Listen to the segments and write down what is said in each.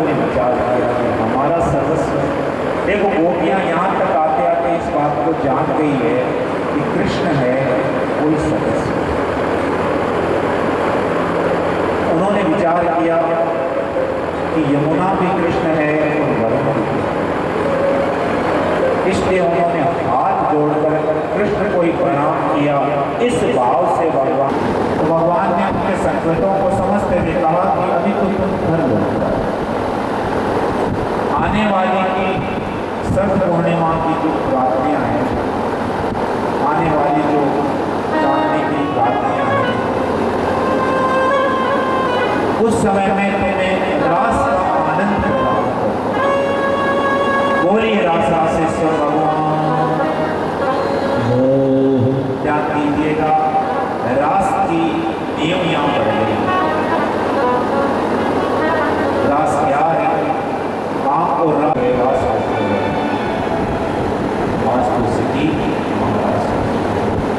विचार किया कि हमारा सर्वस्व। देखो गोपियाँ यहाँ तक आते आते इस बात को जान गई है कि कृष्ण है कोई सर्वस्व। उन्होंने विचार किया कि यमुना भी कृष्ण है और वरुण भी, इसलिए उन्होंने हाथ जोड़कर कृष्ण को ही प्रणाम किया। इस भाव से भगवान ने अपने संकटों को समझते हुए कहा कि अभी तो तुम घर लौट जाओ। आने वाली की सर्व पूर्णिमा की जो रात्रियाँ हैं, आने वाली जो चांदनी की रात्रियाँ हैं, उस समय में तुम्हें रास का आनंद प्राप्त हो। बोलिए रासासेश्वर भगवान। क्या कीजिएगा, रास की नियम यहाँ बढ़ गई। रास क्या है? काम और रास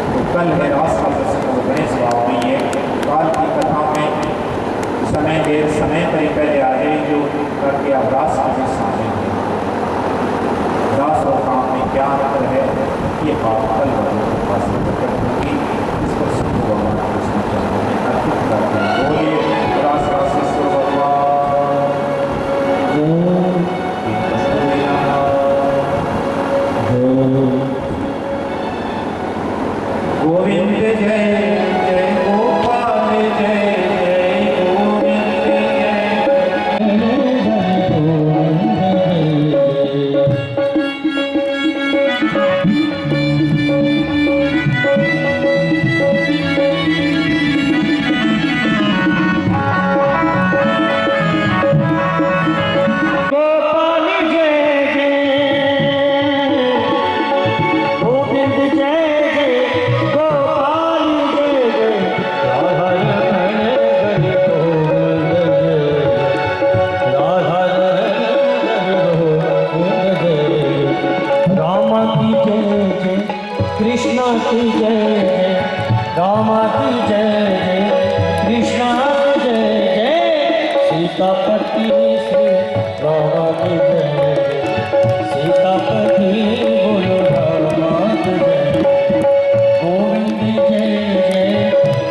तो कल है रास का प्रसंग गणेश भाव में। ये काल की कथा में समय देर समय पर पहले आ गए जो करके आप रास में शामिल हैं। रास और काम में क्या अंतर है, ये बात कल पास होगी। इस पर सब भगवान कृष्ण चरणों में अर्पित करते हैं। बोलिए रास रासेश्वर भगवान। गोविंद जय जय गोपाल जय जय गोविंद कृष्ण की जय जय, राम की जय जय, कृष्ण जय जय, सीतापति श्री राम की जय जय, सीतापति बोलो राम की जय, गोविंद जय जय,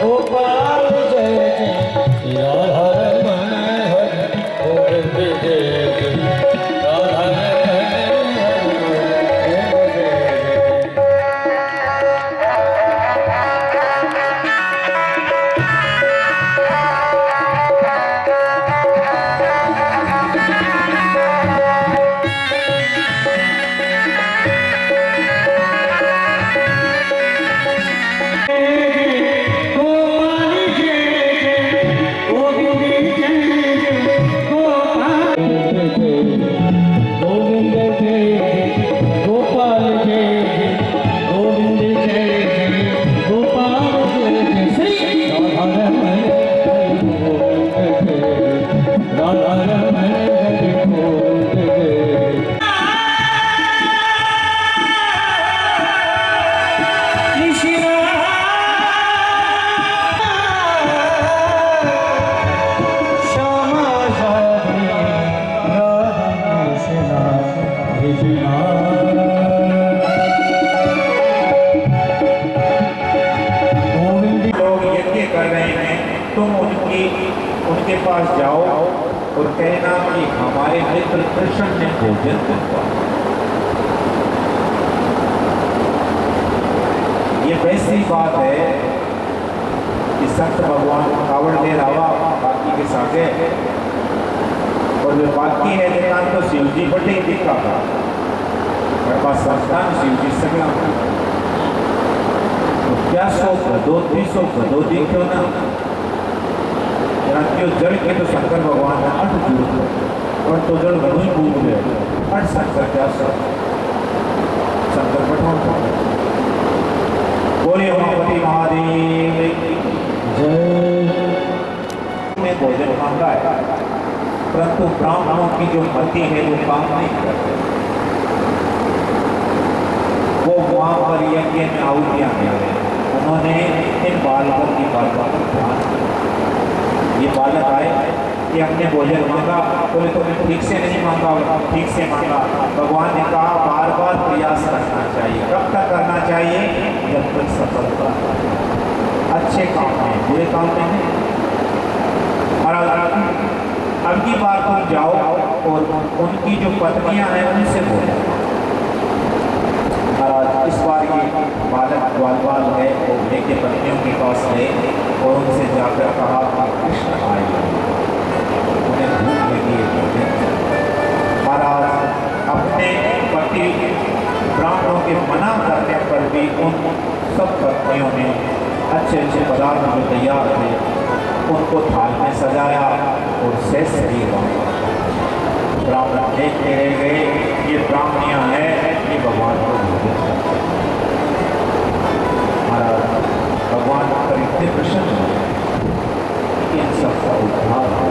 गोपाल जय जय, राधा रमण हरे गोविंद जय जय, राधा रमण उनके पास जाओ और कहना कि हमारे मित्र कृष्ण ने भोजन करवा। ये वैसी बात है कि संत भगवान कावड़ ले रहा बाकी के सागे और जो बाकी है दुकान तो शिव जी बटे ही दिखा था। मेरे पास संस्थान शिव जी सगला तो क्या 100 गदो दिखो ना जड़ के तो शंकर भगवान ने 8 जुड़ और तो जड़ घणो ही भूल गए 8 शंकर क्या शंकर पठान। बोलिए उमापति महादेव जय। में भोजन मांगा है परंतु ब्राह्मणों की जो मति है वो काम नहीं करते। वो वहां पर यज्ञ में आहुतियां दे रहे हैं। उन्होंने इन बालकों की बातों पर ध्यान। ये बालक आए कि हमने भोजन मांगा, बोले तुमने ठीक से नहीं मांगा, ठीक से मांगा। भगवान ने कहा बार बार प्रयास करना चाहिए। कब तक करना चाहिए? जब तक सफलता, अच्छे काम में, बुरे काम में नहीं। और अब की बार तुम जाओ और उनकी जो पत्नियां हैं उनसे बोलो। महाराज इस बार ये बालक ग्वालवाल है वो लेके पत्नियों के पास गए और उनसे जाकर कहा कृष्ण आए, उन्हें भूख लगी है। महाराज अपने पति ब्राह्मणों के मना करने पर भी उन सब पत्नियों ने अच्छे अच्छे पदार्थ जो तैयार थे उनको थाल में सजाया और शेष शरीर ब्राह्मण देखते रह गए, ये ब्राह्मणियाँ हैं, ये भगवान को महाराज भगवान पर इतने प्रसन्न हुए कि इन सबका उद्धार हो।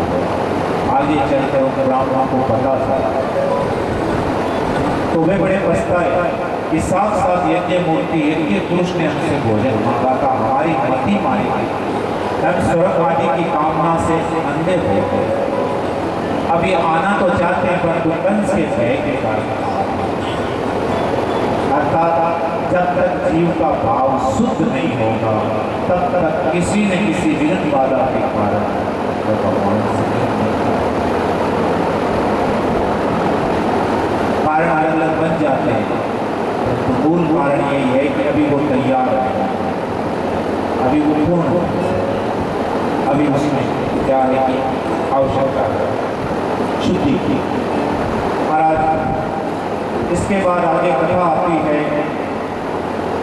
आगे चलते उन ब्राह्मणों को पता था तो वे बड़े पछताए कि साथ साथ यज्ञ मूर्ति यज्ञ पुरुष ने हमसे भोजन मांगा था, हमारी मति मारी गई, हम स्वर्ग आदि की कामना से अंधे हो गए। अब ये आना तो चाहते हैं परंतु कंस के भय के कारण। अर्थात जब तक जीव का भाव शुद्ध नहीं होगा तब तक किसी न किसी विघ्न बाधा के कारण भगवान कारण अलग अलग बन जाते हैं। तो मूल कारण यही है कि अभी वो तैयार है, अभी वो पूर्ण है, अभी उसमें क्या है कि आवश्यकता है शुद्धि की। महाराज इसके बाद आगे कथा आती है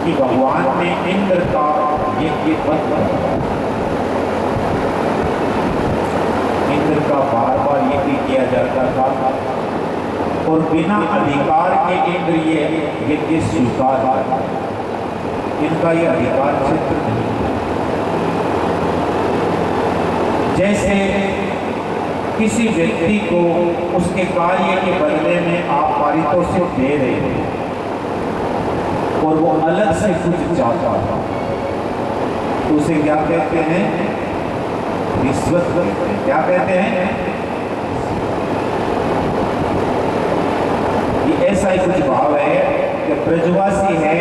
कि भगवान ने इंद्र का यज्ञ बंद कर दिया। इंद्र का बार बार यज्ञ किया जाता था और बिना अधिकार के इंद्र ये यज्ञ स्वीकार करता, इनका ये अधिकार क्षेत्र नहीं। जैसे किसी व्यक्ति को उसके कार्य के बदले में आप पारितोषिक दे रहे हैं और वो अलग से कुछ चाहता था तो उसे क्या कहते हैं? रिश्वत कहते हैं। क्या कहते हैं? ये ऐसा ही कुछ भाव है कि ब्रजवासी है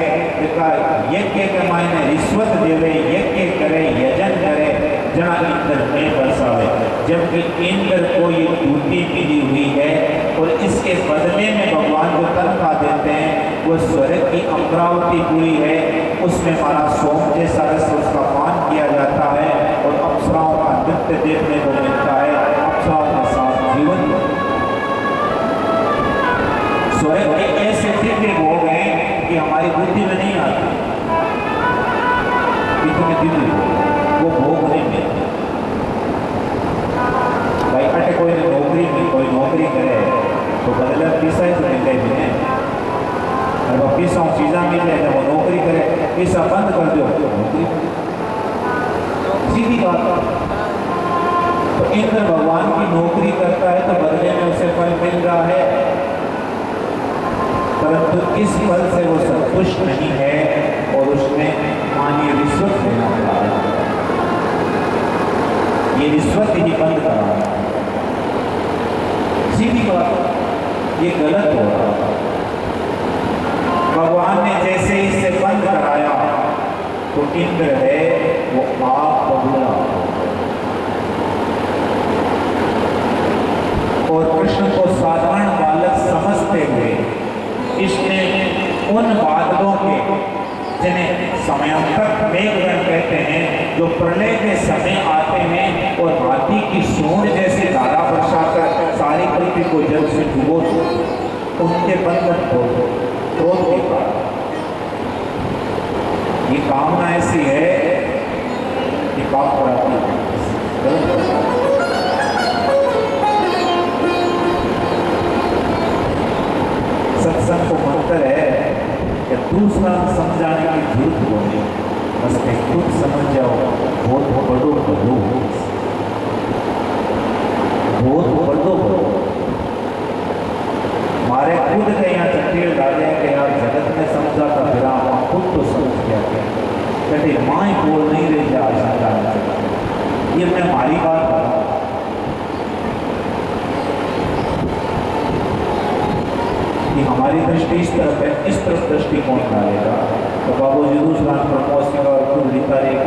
यज्ञ के मायने रिश्वत देवे, यज्ञ करे, यजन करे, जना इंद्र में बरसावे। जबकि इंद्र को ये ड्यूटी मिली हुई है और इसके बदले में भगवान को तनख्वाह देते हैं। वो स्वर्ग की अमरावती पूरी है, उसमें हमारा सोम जैसा रस उसका पान किया जाता है और अप्सराओं का नृत्य देखने को मिलता है, अप्सराओं के साथ जीवन। स्वर्ग के ऐसे दिव्य भोग हैं कि हमारी बुद्धि में नहीं आती, इतने दिव्य वो भोग नहीं मिलते। भाई अटे कोई नौकरी में कोई नौकरी करे तो बदले पैसा ही तो मिल रहे हैं, और वो पैसा चीज़ा मिल रहे जब वो नौकरी करे पैसा बंद कर दो नौकरी, सीधी बात। तो इंद्र भगवान की नौकरी करता है तो बदले में उसे फल मिल रहा है, परंतु इस फल से वो संतुष्ट नहीं है और उसमें मानिए रिश्वत देना पड़ा है। ये रिश्वत ही बंद करा है, सीधी बात, ये गलत हो रहा है। भगवान ने जैसे इसे बंद कराया तो इंद्र है वो आप बबूला और कृष्ण को साधारण बालक समझते हुए इसने उन बादलों के जिन्हें समयांतर मेघगण कहते हैं, जो प्रलय के समय आते हैं और हाथी की सूंड जैसे धारा बरसाकर सारी पृथ्वी को जल से डुबो दो, उनके बंधन को क्रोध के कारण। ये कामना ऐसी है कि पाप कराती है। सत्संग को मंत्र है कि दूसरा समझाने की जरूरत बोले, बस खुद समझ जाओ, बहुत बड़ो बड़ो बहुत बड़ो बड़ो। हमारे खुद के यहाँ चट्टील डाले के यार जगत में समझा था, फिर आप खुद तो समझ गया कहते माँ बोल नहीं रही जा, ये मैं हमारी बात कर रहा हूँ। कि हमारी दृष्टि इस तरफ है, इस तरफ दृष्टिकोण डालेगा तो बाबू जरूर प्रमोद और खुद लिखा रहेगा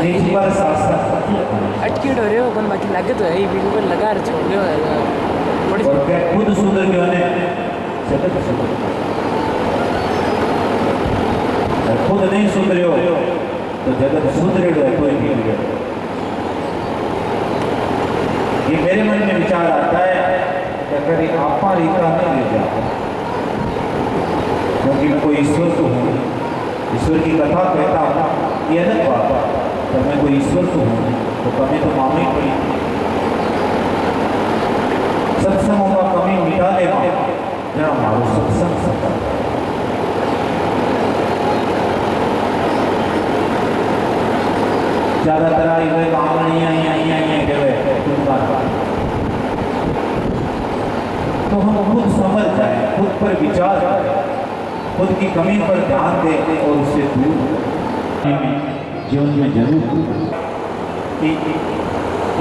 एक बार अटकी हो रहे हो अपन बाकी लगे तो है ही बिल्कुल लगा रहे छोड़ रहे हो और क्या खुद सुधर गया ने जगत सुधर खुद नहीं सुधरे हो तो जगत सुधरे है कोई भी नहीं। ये मेरे मन में विचार आता है कि अगर ये आपा रीता नहीं ले जाता क्योंकि मैं कोई ईश्वर तो हूँ, ईश्वर की कथा कहता हूँ ये अलग बात है, तो मैं कोई ईश्वर तो हूँ तो कमी तो मामी पड़ी। सत्संगों का कमी मिटा देगा जरा मारो सत्संग सत्संग ज्यादातर आई हुए कामड़ियाँ तो हम खुद समझ जाए, खुद पर विचार करें, खुद की कमी पर ध्यान दें और उससे दूर जीवन में जरूर कि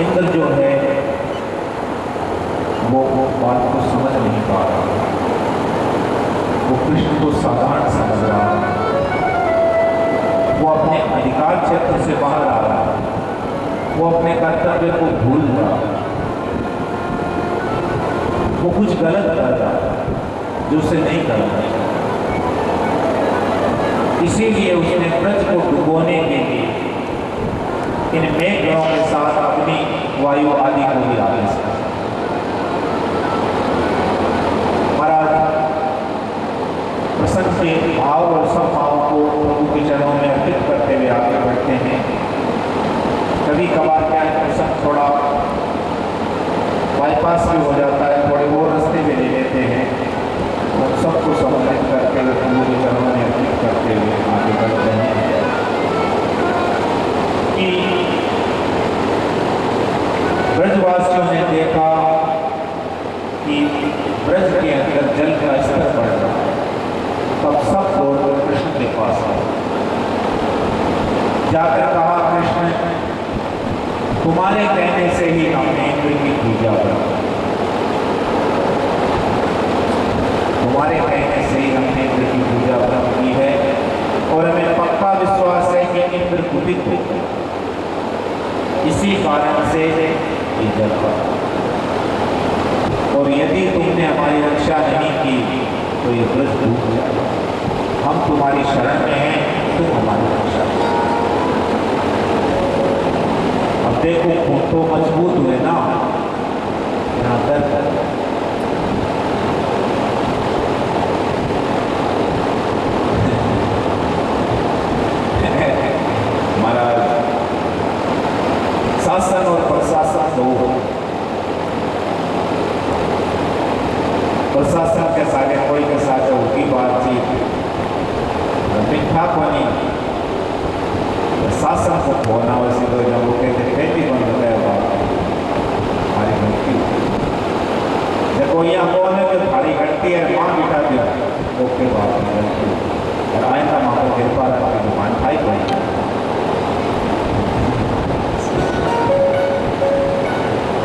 इंद्र जो है वो बात को समझ नहीं पा रहा, वो कृष्ण को साधारण समझ रहा, वो अपने अधिकार क्षेत्र से बाहर आ रहा, वो अपने कर्तव्य को भूल रहा, वो कुछ गलत कर रहा जो उसे नहीं करना। इसीलिए उसने ब्रज को डुबोने के लिए इन मेघगणों के साथ अपनी वायु आदि को भी आदेश किया। महाराज प्रसन्न के भाव और सब भाव को प्रभु के चरणों में अर्पित करते हुए आगे बढ़ते हैं। कभी कभार क्या है प्रसन्न थोड़ा बाईपास भी हो जाता है, थोड़े वो रास्ते भी ले लेते हैं, और सबको समर्पित करके प्रभु के चरणों में अर्पित करते हुए आगे बढ़ते हैं कि ब्रजवासियों ने देखा कि ब्रज के अंदर जल का स्तर बढ़ रहा है, तब सब लोग कृष्ण के पास आए, जाकर कहा कृष्ण तुम्हारे कहने से ही हमने इंद्र की पूजा करी, तुम्हारे कहने से ही हमने इंद्र की पूजा प्राप्त की है और हमें पक्का विश्वास है कि इंद्र कुपित हो, इसी कारण से ये जल पड़ा, और यदि तुमने हमारी रक्षा नहीं की तो ये ब्रज डूब जाएगा। हम तुम्हारी शरण में हैं, तुम हमारी रक्षा करो। अब देखो तो मजबूत हुए ना, यहाँ दर्द शासन और प्रशासन दो, प्रशासन के साथ कोई के साथ होगी बातचीत मीठा पानी, शासन को खोना वैसे तो जब वो कहते खेती बंद होगा हमारी घंटी जब कोई यहाँ कौन है तो थारी घंटी है माँ बिठा दिया ओके बात और आए था माँ को कृपा रखा दुकान खाई पाई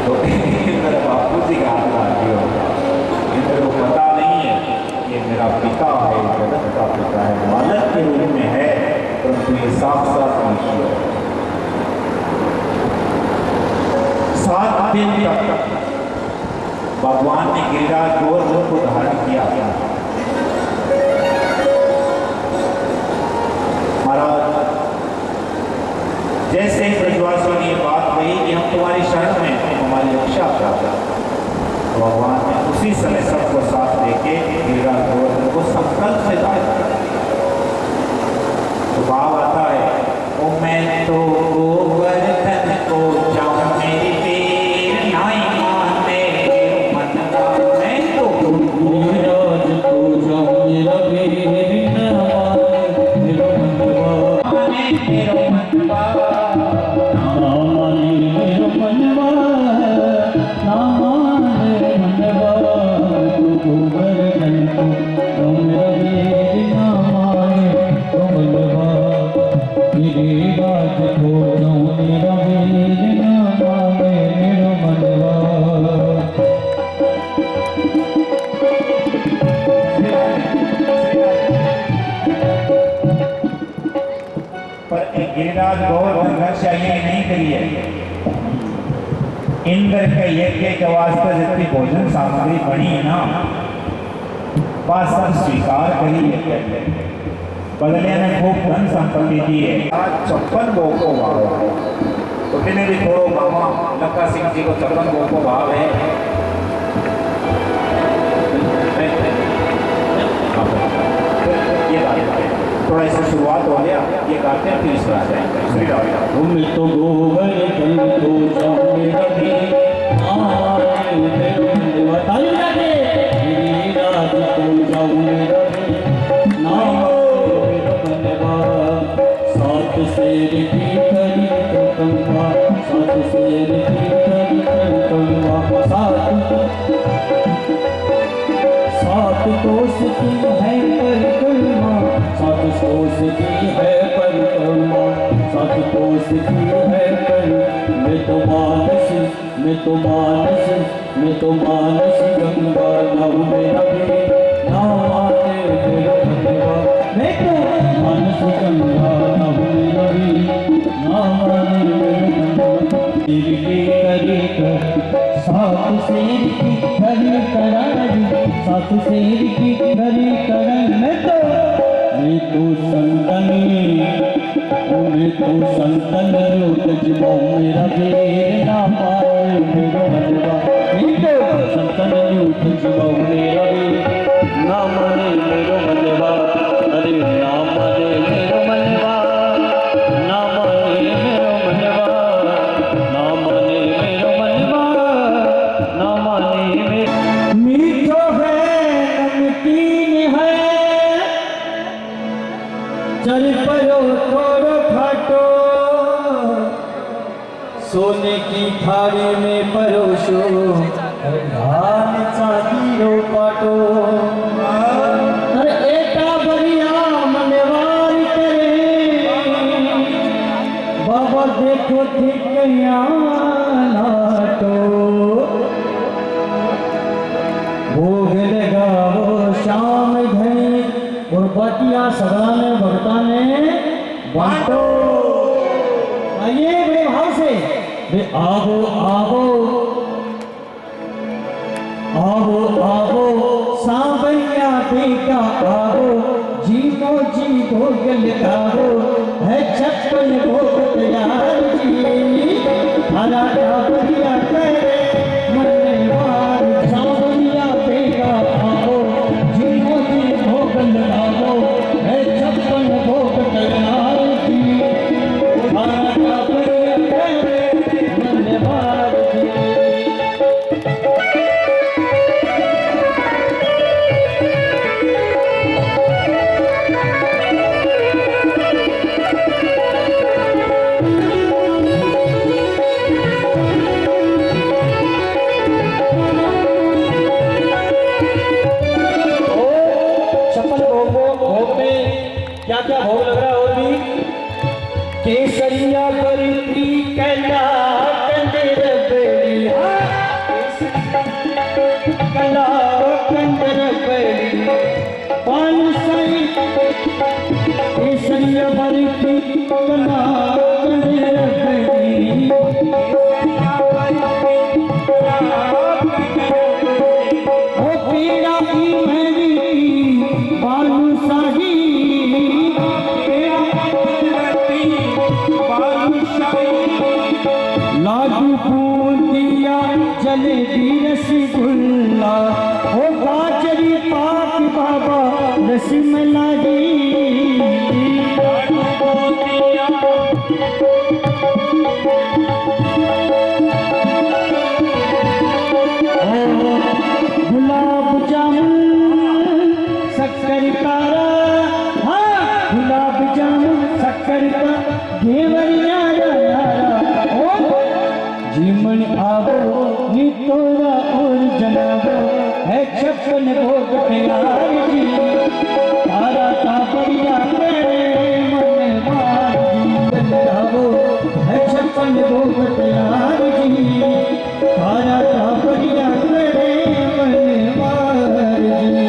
तो मेरे बापू जी का हाथ आगे होगा, इनको तो पता नहीं है ये मेरा पिता है, जगत का पिता है, बालक के रूप में है परंतु ये साक्षात ईश्वर है। 7 दिन तक भगवान ने गिरिराज गोवर्धन को धारण किया। महाराज जैसे ही ब्रजवासियों ने ये बात कही कि हम तुम्हारी शरण में हमारी रक्षा करता, भगवान ने उसी समय सबको साथ लेके गिरिराज गोवर्धन को संकल्प से धारण किया। तो भाव आता है ओ मैं तो गोवर्धन को जाऊं मेरी पीर नाई माने मनवा, मैं तो गिरिराज को जाऊं मेरा वीर न माने मेरो मनवा, ना माने मेरो मनवा, ना माने मनवा, तू गोवर्धन को जाऊं मेरा वीर न माने मनवा। इंद्र के यज्ञ के वास्ते जितनी भोजन सामग्री बनी है ना, वह सब स्वीकार करिए। बदले में खूब धन संपत्ति दी है। 56 भोग को भाव है, तो मैंने भी थोड़ो मामा लक्का सिंह जी को 56 भोग को भाव है। ये थोड़ा इससे शुरुआत हो गया, ये गाते हैं फिर इस पर आ जाएंगे। श्री राम। तुम तो गोवर्धन तो जाने रवि सात शेर की करी कंवा, सात शेर की करी कंवा, सात कोस की है परिक्रमा, सात कोस की है परिक्रमा, सात कोस की है पर मैं तो मानस गंगा नाम मेरा भी नामाने मेरा भगवा, मैं तो मानस गंगा नाम मेरा भी नामाने मेरा भगवा। सिर की करी कर सात शेर की करी करारी, सात शेर की करी करारी, मैं तो संतन लोक जीवो मेरा वीर ना पाए मेरो मनवा, संतन लोक जीवो मेरा वीर ना माने मेरो मनवा, अरे ना माने मेरो मनवा, ना माने मेरो मनवा, ना माने मेरो मनवा, ना माने मेरो। मीठो है नमकीन है चल परो थोड़ो खाटो, सोने की थाली में परोसो, धान चांदी रो पाटो, अरे एटा बढ़िया मनवार करे, बाबा देखो ठिकया नाटो, भोग लगाओ शाम घड़ी और बतिया सगड़ा में भगता ने बांटो। आइए बड़े भाव से, वे आवो आवो आवो आवो सांवरिया बेटा आवो, जीवो जी भोग लगाओ, है 56 भोग तैयार जी, हरा बढ़िया करे मनवार, सांवरिया बेटा आवो, जीवो जी भोग लगाओ, है 56 भोग तैयार जी, हरा बढ़िया करे मनवार जी। क्या क्या भोग लग रहा है और भी? केसरिया बरती कला कंदर बेली, कला कंदर बेली, पान सई केसरिया बरती कला कंदर बेली, ओ पीड़ा की मेरी बालू साही, लाडू बूंदिया जलेबी रसगुल्ला, ओ गाजरी पाक बाबा रसमलाई, गुलाब जामुन शक्कर पारा, हाँ गुलाब जामुन शक्कर का घेवरिया जीवन आवो नी तोरा और जनाबो, है 56 भोग तैयार जी, तारा का बढ़िया करे मनवार जी, आवो है 56 भोग तैयार जी, तारा का बढ़िया करे मनवार जी।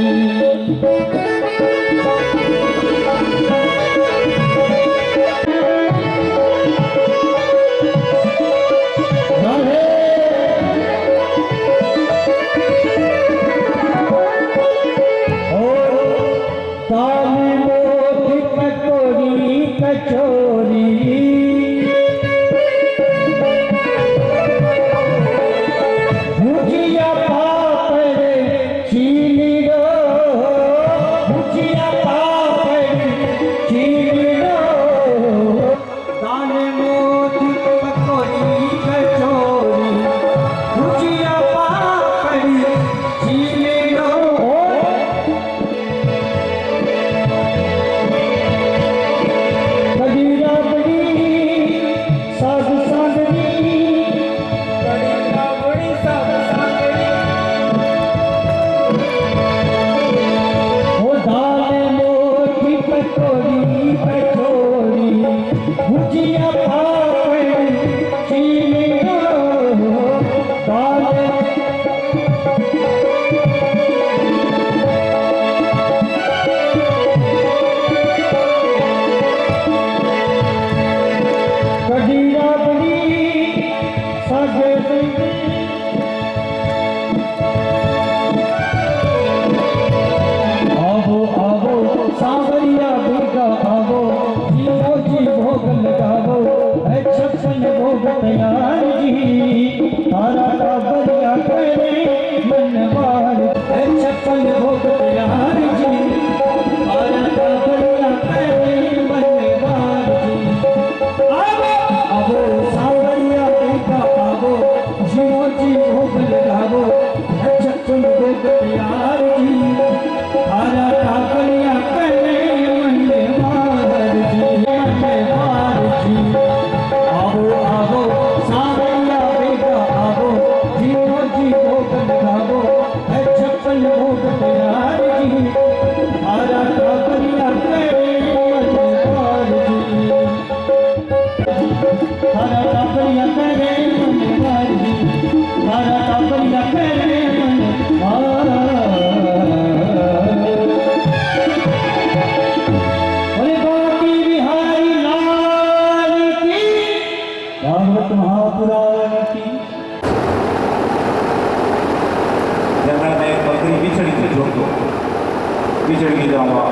बिछड़ की जावा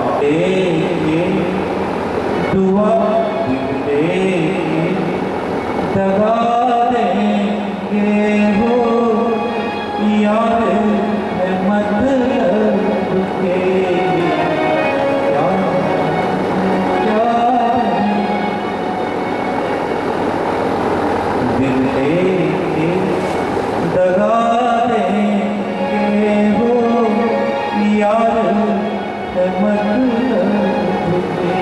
दुआ दगा देंगे हो यार मतलब के दिल लेके दगा देंगे हो यार मतलब के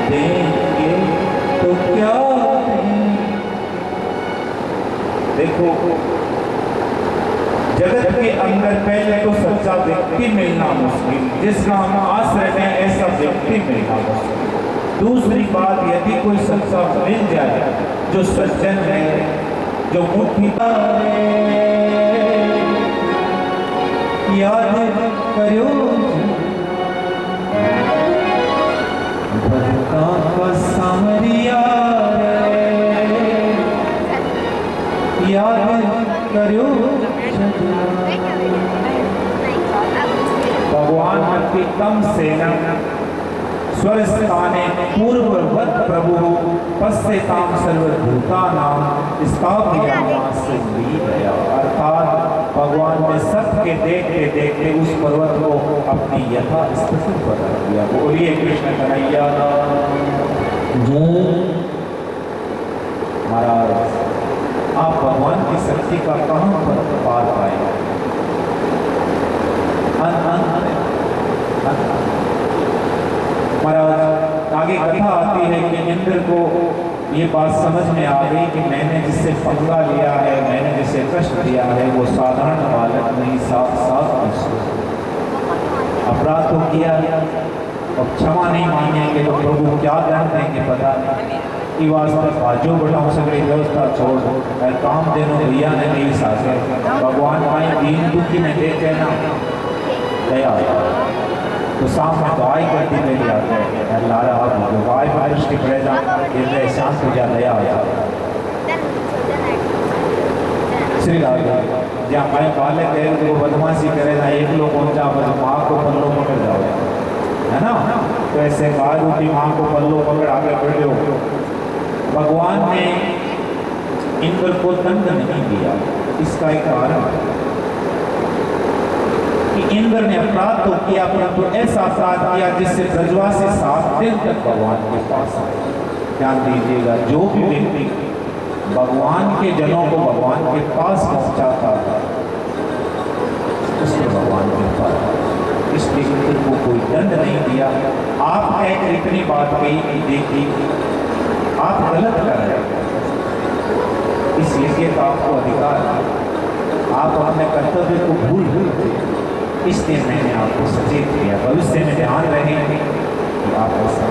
देंगे तो क्या देखो जगत के अंदर पहले तो सच्चा व्यक्ति मिलना मुश्किल, जिसका हम आश्रय में ऐसा व्यक्ति मिलना मुश्किल। दूसरी बात, यदि कोई सच्चा मिल जाए जो सज्जन है, जो मुट्ठी याद करो भक्ता का सामरिया याद करो भगवान की कम सेना स्वस्थाने पूर्ववत प्रभु पश्यताम सर्वभूतानां स्थापयामास दया। अर्थात भगवान ने सबके देखते देखते उस पर्वत को अपनी यथा स्थिति बना दिया। बोलिए कृष्ण कन्हैया महाराज, आप भगवान की शक्ति का कहां पर पार पाए? महाराज आगे कथा आती है कि इंद्र को ये बात समझ में आ गई कि मैंने जिससे पंगा लिया है, मैंने जिसे कष्ट दिया है, वो साधारण बालक नहीं, साक्षात अपराध तो किया और क्षमा नहीं मांगेंगे तो प्रभु क्या दंड देंगे पता नहीं। कि वास्ते बाजू बढ़ाओ सगड़ी व्यवस्था छोड़ काम देनो भैया ने नहीं सासे भगवान भाई दीन दुखी में देखे ना दया तो सामने दवाई करती मेरी आते हैं लारा दवाई पर दृष्टि पड़े जा इसलिए शांत हो जा दया हो जा श्री राम जहाँ भाई बालक है तो बदमाशी करे ना एक लोग पहुंचा बस माँ को पल्लो पकड़ जाओ है ना। तो ऐसे बाहर उठी माँ को पल्लो पकड़ आगे बढ़े हो। भगवान ने इंद्र को दंड नहीं दिया, इसका एक कारण कि इंद्र ने अपराध तो किया परंतु ऐसा अपराध किया जिससे ब्रजवासी 7 दिन तक भगवान के पास आए। ध्यान दीजिएगा, जो भी व्यक्ति भगवान के जनों को भगवान के पास पहुंचाता था उसने भगवान के पास, इसलिए इंद्र को कोई दंड नहीं दिया। आप एक इतनी बात कही कि देखिए आप गलत कर रहे हैं, इसलिए तो आपको अधिकार है, आप अपने कर्तव्य को भूल गए, इसलिए मैंने आपको सचेत किया। भविष्य में ध्यान रहेंगे कि आप ऐसा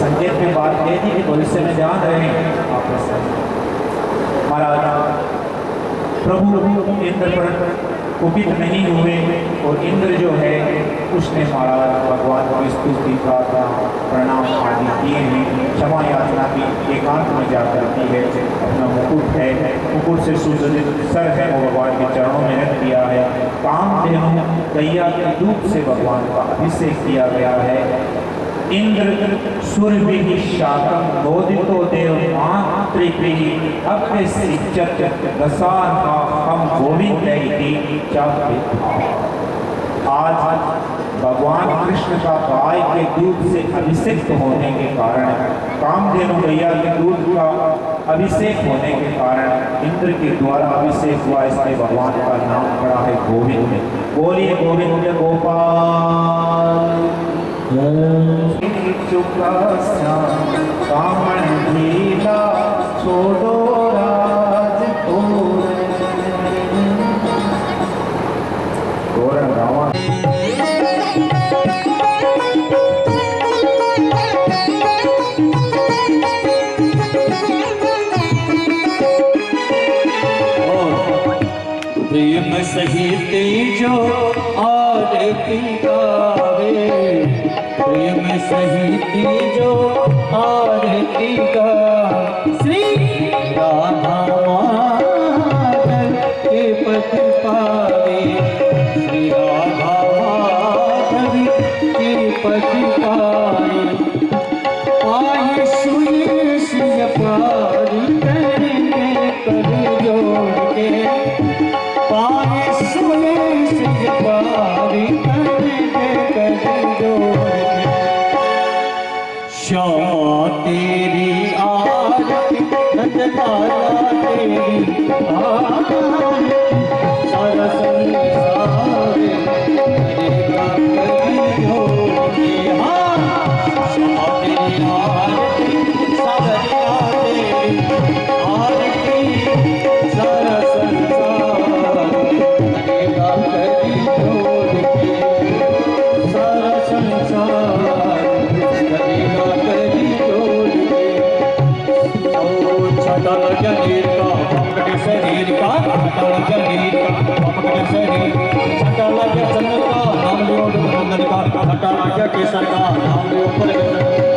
संकेत में बात कह दी कि भविष्य में ध्यान रहेंगे आप ऐसा। महाराज प्रभु इंद्र पर कुपित नहीं हुए और इंद्र जो है उसने महाराज भगवान को स्तुति प्रार्थना प्रणाम आदि किए हैं। क्षमा याचना भी एकांत में जाकर की है। अपना मुकुट है, मुकुट से सुसज्जित सर है वो भगवान के चरणों में रख दिया है। कामधेनु गैया के दूध से भगवान का अभिषेक किया गया है। इंद्र सूर्य शाकम बोधितो देव मातृप्री अपने सिज्जत दसान का हम गोविंद आज भगवान कृष्ण का गाय के दूध से अभिषेक होने के कारण, कामधेनु गैया के दूध का अभिषेक होने के कारण इंद्र के द्वारा अभिषेक हुआ, इसलिए भगवान का नाम पड़ा है गोविंद। बोलिए गोविंद गोपाल चुका कामन ढीला छोड़ो राजपुर तोरण रावण। प्रेम सहित जो आरती गावे, प्रेम सहित जो आरती गा श्री राधा माधव के पद पावे, श्री राधा करी जोड़ के पाए सोए सिंह पारी तने करी जोड़ के श्यामा तेरी आरती नंदलाला तेरी आरती सारा संसार करेगा करी जोड़ के हाँ श्यामा तेरी आरती सागरिया तेरी आरती सारा संसार करेगा करी जोड़ के सारा संसार करेगा करी जोड़ के ओ छटा लगा नीर का पकड़े शरीर का छटा लगा नीर का पकड़े शरीर छटा लगा चंद्र का नाम लियो मंगल का छटा लगा केसर का नाम लियो पर